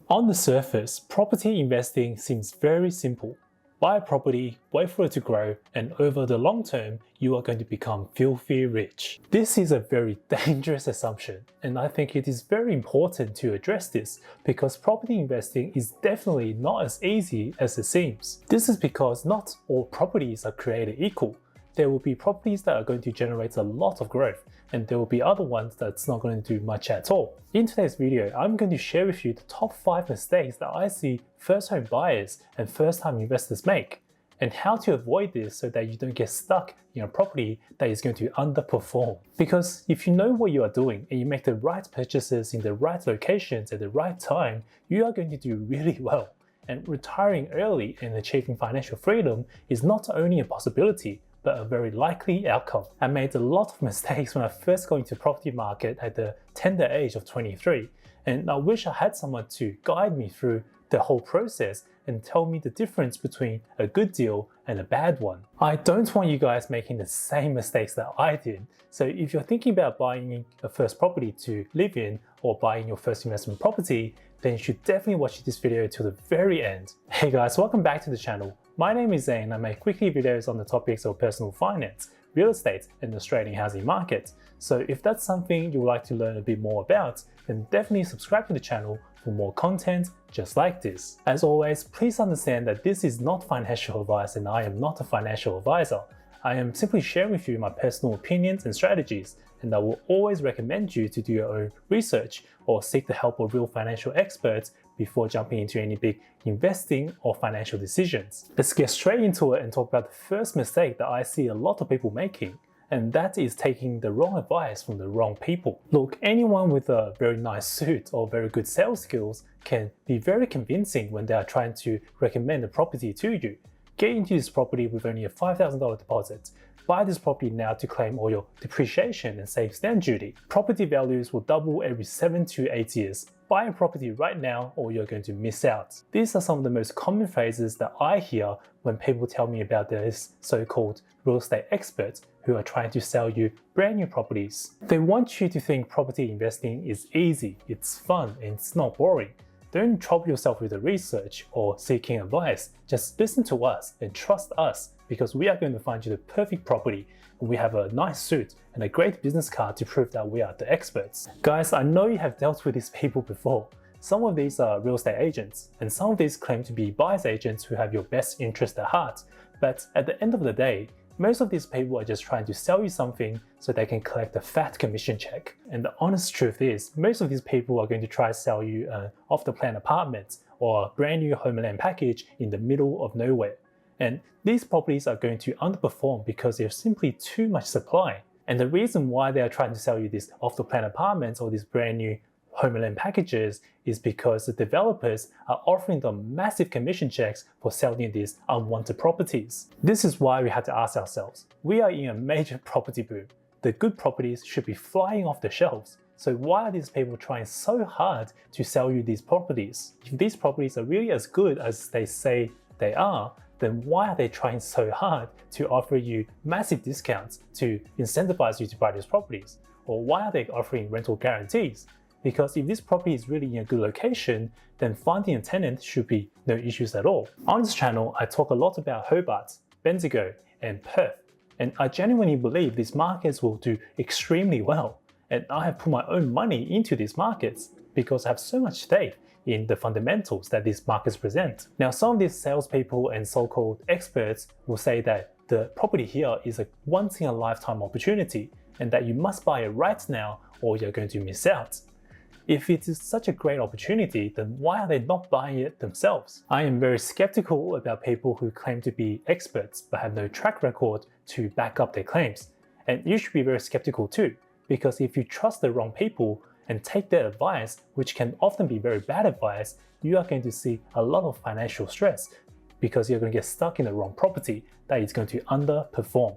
On the surface, property investing seems very simple. Buy a property, wait for it to grow, and over the long term, you are going to become filthy rich. This is a very dangerous assumption, and I think it is very important to address this because property investing is definitely not as easy as it seems. This is because not all properties are created equal. There will be properties that are going to generate a lot of growth, and there will be other ones that's not going to do much at all. In today's video, I'm going to share with you the top 5 mistakes that I see first home buyers and first time investors make, and how to avoid this so that you don't get stuck in a property that is going to underperform. Because if you know what you are doing and you make the right purchases in the right locations at the right time, you are going to do really well. And retiring early and achieving financial freedom is not only a possibility, but a very likely outcome. I made a lot of mistakes when I first got into the property market at the tender age of 23, and I wish I had someone to guide me through the whole process and tell me the difference between a good deal and a bad one. I don't want you guys making the same mistakes that I did, so if you're thinking about buying a first property to live in or buying your first investment property, then you should definitely watch this video till the very end. Hey guys, welcome back to the channel. My name is Zane and I make weekly videos on the topics of personal finance, real estate, and the Australian housing market. So if that's something you would like to learn a bit more about, then definitely subscribe to the channel for more content just like this. As always, please understand that this is not financial advice and I am not a financial advisor. I am simply sharing with you my personal opinions and strategies, and I will always recommend you to do your own research or seek the help of real financial experts before jumping into any big investing or financial decisions. Let's get straight into it and talk about the first mistake that I see a lot of people making, and that is taking the wrong advice from the wrong people. Look, anyone with a very nice suit or very good sales skills can be very convincing when they are trying to recommend a property to you. Get into this property with only a $5,000 deposit. Buy this property now to claim all your depreciation and save stamp duty. Property values will double every 7 to 8 years. Buy a property right now or you're going to miss out. These are some of the most common phrases that I hear when people tell me about this so-called real estate experts who are trying to sell you brand new properties. They want you to think property investing is easy, it's fun, and it's not boring. Don't trouble yourself with the research or seeking advice. Just listen to us and trust us because we are going to find you the perfect property. We have a nice suit and a great business card to prove that we are the experts. Guys, I know you have dealt with these people before. Some of these are real estate agents, and some of these claim to be buyer's agents who have your best interest at heart. But at the end of the day, most of these people are just trying to sell you something so they can collect a fat commission check. And the honest truth is, most of these people are going to try to sell you an off-the-plan apartment or a brand new home and land package in the middle of nowhere. And these properties are going to underperform because there's simply too much supply. And the reason why they are trying to sell you these off-the-plan apartments or these brand new home and land packages is because the developers are offering them massive commission checks for selling these unwanted properties. This is why we had to ask ourselves, we are in a major property boom. The good properties should be flying off the shelves. So why are these people trying so hard to sell you these properties? If these properties are really as good as they say they are, then why are they trying so hard to offer you massive discounts to incentivize you to buy these properties? Or why are they offering rental guarantees? Because if this property is really in a good location, then finding a tenant should be no issues at all. On this channel, I talk a lot about Hobart, Bendigo, and Perth, and I genuinely believe these markets will do extremely well. And I have put my own money into these markets because I have so much faith in the fundamentals that these markets present. Now, some of these salespeople and so-called experts will say that the property here is a once-in-a-lifetime opportunity and that you must buy it right now or you're going to miss out. If it is such a great opportunity, then why are they not buying it themselves? I am very skeptical about people who claim to be experts but have no track record to back up their claims. And you should be very skeptical too, because if you trust the wrong people and take their advice, which can often be very bad advice, you are going to see a lot of financial stress because you're going to get stuck in the wrong property that is going to underperform.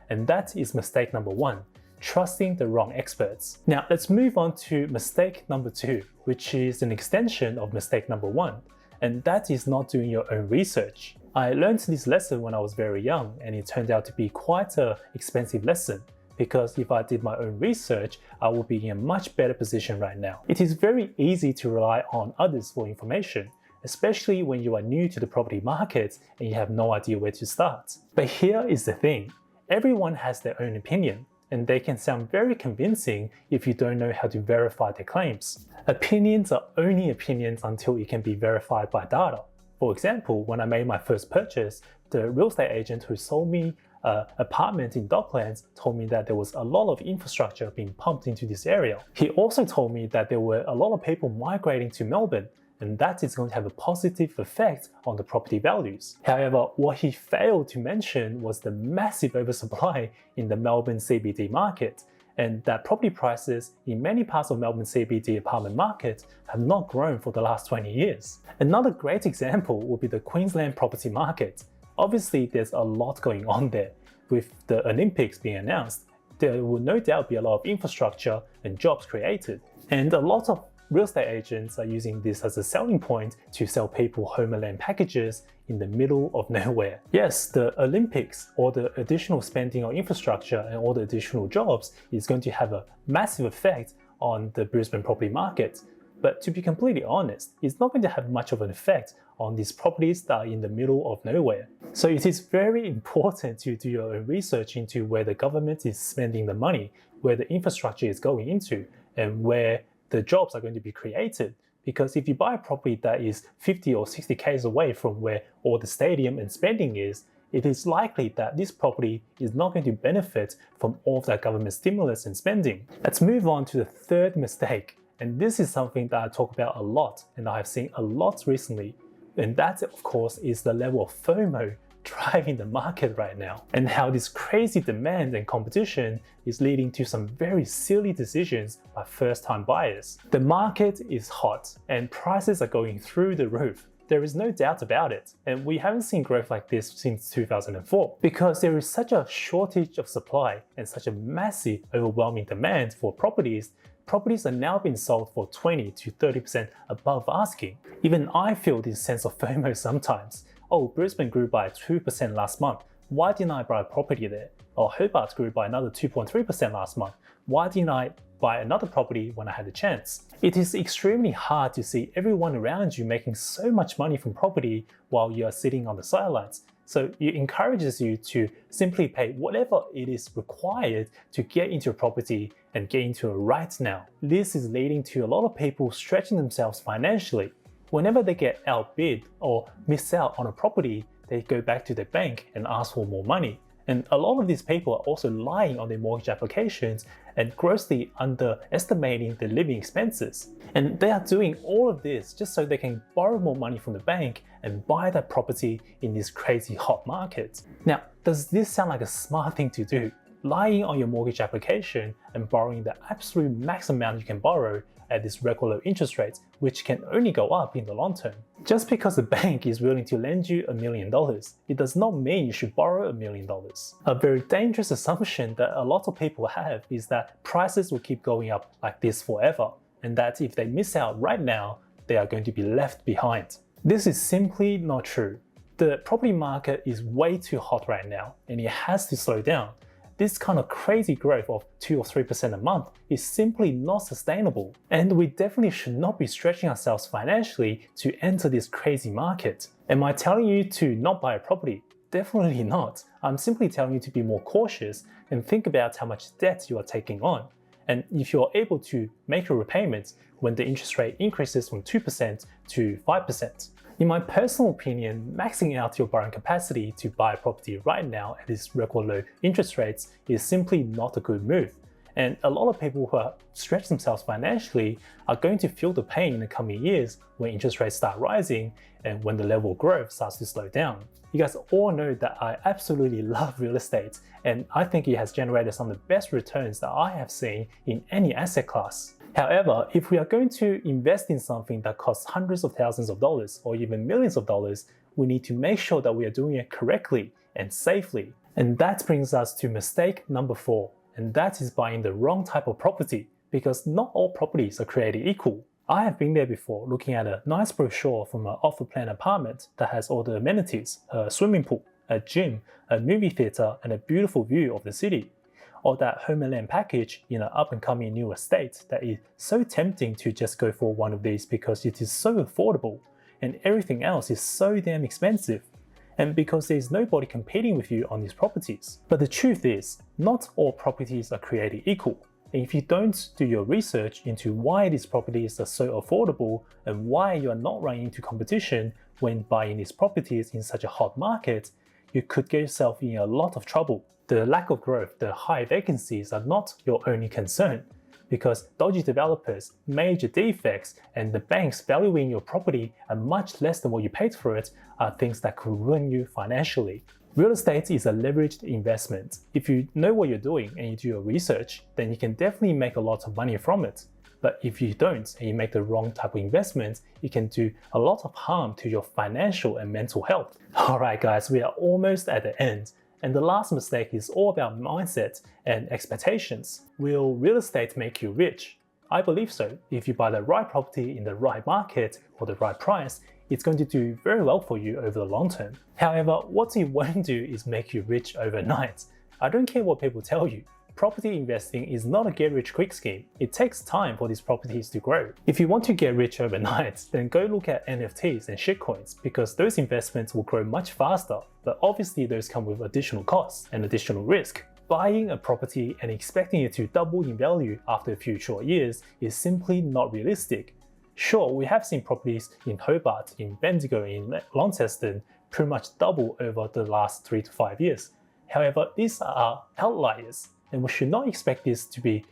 And that is mistake number 1. Trusting the wrong experts. Now let's move on to mistake number 2, which is an extension of mistake number 1, and that is not doing your own research. I learned this lesson when I was very young, and it turned out to be quite an expensive lesson because if I did my own research, I would be in a much better position right now. It is very easy to rely on others for information, especially when you are new to the property market and you have no idea where to start. But here is the thing, everyone has their own opinion, and they can sound very convincing if you don't know how to verify their claims. Opinions are only opinions until it can be verified by data. For example, when I made my first purchase, the real estate agent who sold me an apartment in Docklands told me that there was a lot of infrastructure being pumped into this area. He also told me that there were a lot of people migrating to Melbourne, and that is going to have a positive effect on the property values. However, what he failed to mention was the massive oversupply in the Melbourne CBD market, and that property prices in many parts of Melbourne CBD apartment market have not grown for the last 20 years. Another great example would be the Queensland property market. Obviously, there's a lot going on there. With the Olympics being announced, there will no doubt be a lot of infrastructure and jobs created. And a lot of real estate agents are using this as a selling point to sell people home and land packages in the middle of nowhere. Yes, the Olympics or the additional spending on infrastructure and all the additional jobs is going to have a massive effect on the Brisbane property market. But to be completely honest, it's not going to have much of an effect on these properties that are in the middle of nowhere. So it is very important to do your own research into where the government is spending the money, where the infrastructure is going into, and where the jobs are going to be created. Because if you buy a property that is 50 or 60 k's away from where all the stadium and spending is, it is likely that this property is not going to benefit from all of that government stimulus and spending. Let's move on to the third mistake. And this is something that I talk about a lot and I have seen a lot recently. And that, of course, is the level of FOMO driving the market right now, and how this crazy demand and competition is leading to some very silly decisions by first-time buyers. The market is hot and prices are going through the roof. There is no doubt about it, and we haven't seen growth like this since 2004 because there is such a shortage of supply and such a massive overwhelming demand for properties. Properties are now being sold for 20 to 30% above asking. Even I feel this sense of FOMO sometimes. Oh, Brisbane grew by 2% last month. Why didn't I buy a property there? Or Hobart grew by another 2.3% last month. Why didn't I buy another property when I had the chance? It is extremely hard to see everyone around you making so much money from property while you are sitting on the sidelines. So it encourages you to simply pay whatever it is required to get into a property and get into it right now. This is leading to a lot of people stretching themselves financially. Whenever they get outbid or miss out on a property, they go back to their bank and ask for more money. And a lot of these people are also lying on their mortgage applications and grossly underestimating their living expenses. And they are doing all of this just so they can borrow more money from the bank and buy that property in this crazy hot market. Now, does this sound like a smart thing to do? Lying on your mortgage application and borrowing the absolute max amount you can borrow at this record low interest rates, which can only go up in the long term. Just because the bank is willing to lend you $1 million, it does not mean you should borrow $1 million. A very dangerous assumption that a lot of people have is that prices will keep going up like this forever, and that if they miss out right now, they are going to be left behind. This is simply not true. The property market is way too hot right now, and it has to slow down. This kind of crazy growth of 2 or 3% a month is simply not sustainable. And we definitely should not be stretching ourselves financially to enter this crazy market. Am I telling you to not buy a property? Definitely not. I'm simply telling you to be more cautious and think about how much debt you are taking on. And if you're able to make your repayments when the interest rate increases from 2% to 5%. In my personal opinion, maxing out your borrowing capacity to buy a property right now at these record low interest rates is simply not a good move. And a lot of people who are stretched themselves financially are going to feel the pain in the coming years when interest rates start rising and when the level of growth starts to slow down. You guys all know that I absolutely love real estate, and I think it has generated some of the best returns that I have seen in any asset class. However, if we are going to invest in something that costs hundreds of thousands of dollars or even millions of dollars, we need to make sure that we are doing it correctly and safely. And that brings us to mistake number 4, and that is buying the wrong type of property, because not all properties are created equal. I have been there before looking at a nice brochure from an off-the-plan apartment that has all the amenities, a swimming pool, a gym, a movie theater, and a beautiful view of the city. or that home and land package in an up and coming new estate that is so tempting to just go for one of these because it is so affordable and everything else is so damn expensive, and because there's nobody competing with you on these properties. But the truth is, not all properties are created equal. And if you don't do your research into why these properties are so affordable and why you are not running into competition when buying these properties in such a hot market, you could get yourself in a lot of trouble. The lack of growth, the high vacancies are not your only concern, because dodgy developers, major defects, and the banks valuing your property at much less than what you paid for it are things that could ruin you financially. Real estate is a leveraged investment. If you know what you're doing and you do your research, then you can definitely make a lot of money from it. But if you don't and you make the wrong type of investment, it can do a lot of harm to your financial and mental health. Alright guys, we are almost at the end. And the last mistake is all about mindset and expectations. Will real estate make you rich? I believe so. If you buy the right property in the right market or the right price, it's going to do very well for you over the long term. However, what it won't do is make you rich overnight. I don't care what people tell you. Property investing is not a get-rich-quick scheme. It takes time for these properties to grow. If you want to get rich overnight, then go look at NFTs and shitcoins, because those investments will grow much faster, but obviously those come with additional costs and additional risk. Buying a property and expecting it to double in value after a few short years is simply not realistic. Sure, we have seen properties in Hobart, in Bendigo, in Launceston pretty much double over the last 3 to 5 years. However, these are outliers, and we should not expect this to be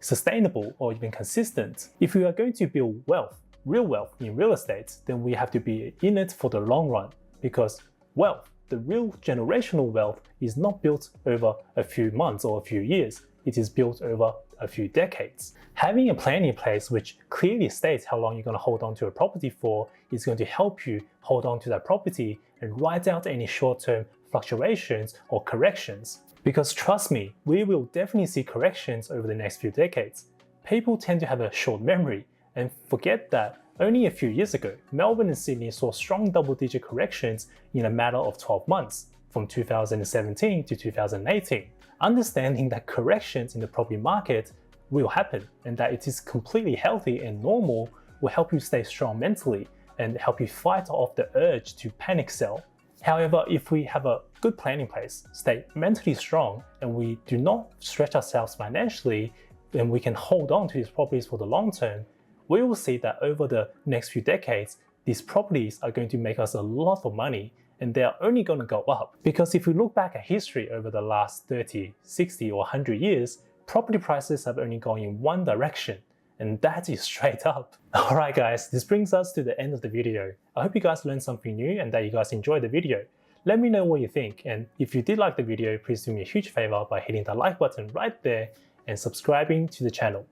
sustainable or even consistent. If we are going to build wealth, real wealth in real estate, then we have to be in it for the long run, because wealth, the real generational wealth, is not built over a few months or a few years. It is built over a few decades. Having a plan in place which clearly states how long you're going to hold on to a property for is going to help you hold on to that property and ride out any short-term fluctuations or corrections. Because trust me, we will definitely see corrections over the next few decades. People tend to have a short memory and forget that only a few years ago, Melbourne and Sydney saw strong double-digit corrections in a matter of 12 months, from 2017 to 2018. Understanding that corrections in the property market will happen and that it is completely healthy and normal will help you stay strong mentally and help you fight off the urge to panic sell. However, if we have a good plan in place, stay mentally strong, and we do not stretch ourselves financially, then we can hold on to these properties for the long term, we will see that over the next few decades, these properties are going to make us a lot of money, and they are only going to go up. Because if we look back at history over the last 30, 60 or 100 years, property prices have only gone in one direction, and that is straight up. Alright guys, this brings us to the end of the video. I hope you guys learned something new and that you guys enjoyed the video. Let me know what you think, and if you did like the video, please do me a huge favor by hitting the like button right there and subscribing to the channel.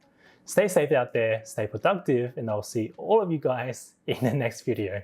Stay safe out there, stay productive, and I'll see all of you guys in the next video.